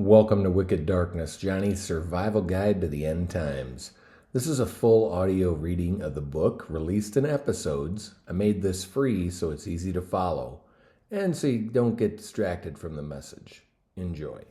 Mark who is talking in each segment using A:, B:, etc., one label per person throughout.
A: Welcome to Wicked Darkness, Johnny's survival guide to the end times. This is a full audio reading of the book released in episodes. I made this free so it's easy to follow and so you don't get distracted from the message. Enjoy.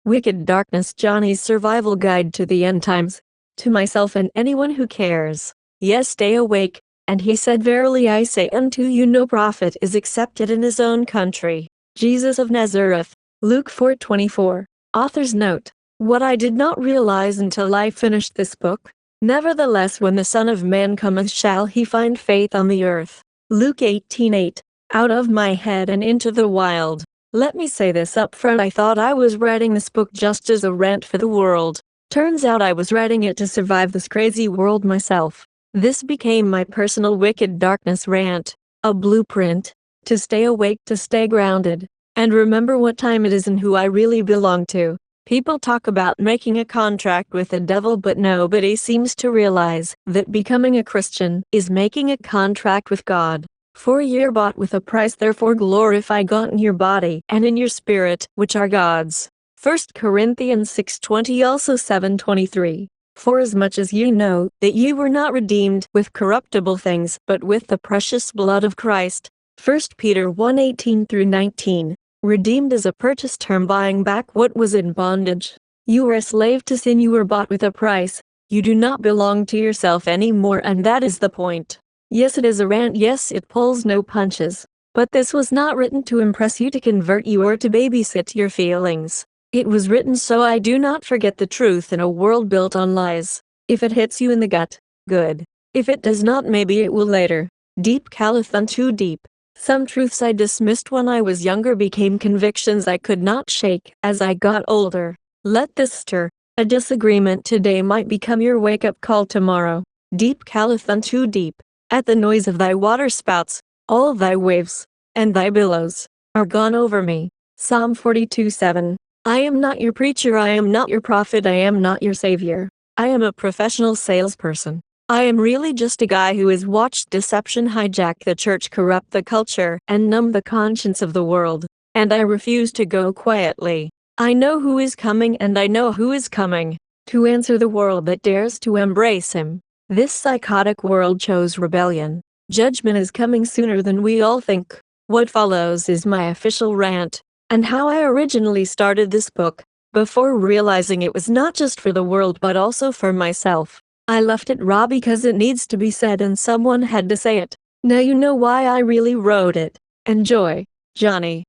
B: Wicked Darkness, Johnny's survival guide to the end times. To myself and anyone who cares, yes, stay awake. And he said, verily I say unto you, no prophet is accepted in his own country. Jesus of Nazareth. Luke 4:24. Author's note. What I did not realize until I finished this book. Nevertheless, when the Son of Man cometh, shall he find faith on the earth. Luke 18:8. Out of my head and into the wild. Let me say this up front. I thought I was writing this book just as a rant for the world. Turns out I was writing it to survive this crazy world myself. This became my personal Wicked Darkness rant, a blueprint, to stay awake, to stay grounded, and remember what time it is and who I really belong to. People talk about making a contract with the devil, but nobody seems to realize that becoming a Christian is making a contract with God. For ye are bought with a price, therefore glorify God in your body and in your spirit, which are God's. 1 Corinthians 6:20, also 7:23. Forasmuch as ye know that ye were not redeemed with corruptible things, but with the precious blood of Christ. 1 Peter 1:18-19. Redeemed is a purchase term, buying back what was in bondage. You were a slave to sin, you were bought with a price. You do not belong to yourself anymore, and that is the point. Yes, it is a rant, yes, it pulls no punches. But this was not written to impress you, to convert you, or to babysit your feelings. It was written so I do not forget the truth in a world built on lies. If it hits you in the gut, good. If it does not, maybe it will later. Deep calleth unto deep. Some truths I dismissed when I was younger became convictions I could not shake as I got older. Let this stir. A disagreement today might become your wake-up call tomorrow. Deep calleth unto deep. At the noise of thy waterspouts, all thy waves, and thy billows, are gone over me. Psalm 42:7. I am not your preacher, I am not your prophet, I am not your savior. I am a professional salesperson. I am really just a guy who has watched deception hijack the church, corrupt the culture, and numb the conscience of the world. And I refuse to go quietly. I know who is coming, and I know who is coming to answer the world that dares to embrace him. This psychotic world chose rebellion. Judgment is coming sooner than we all think. What follows is my official rant, and how I originally started this book, before realizing it was not just for the world but also for myself. I left it raw because it needs to be said and someone had to say it. Now you know why I really wrote it. Enjoy, Johnny.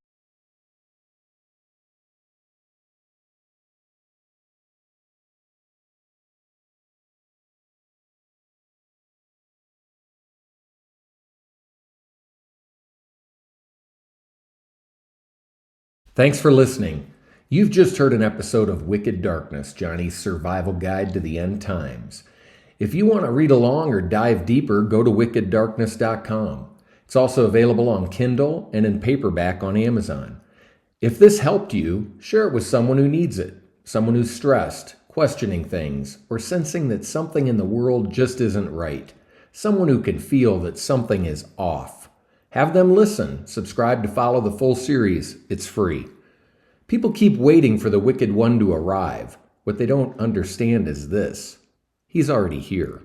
A: Thanks for listening. You've just heard an episode of Wicked Darkness, Johnny's survival guide to the end times. If you want to read along or dive deeper, go to wickeddarkness.com. It's also available on Kindle and in paperback on Amazon. If this helped you, share it with someone who needs it, someone who's stressed, questioning things, or sensing that something in the world just isn't right, someone who can feel that something is off. Have them listen, subscribe to follow the full series. It's free. People keep waiting for the wicked one to arrive. What they don't understand is this: he's already here.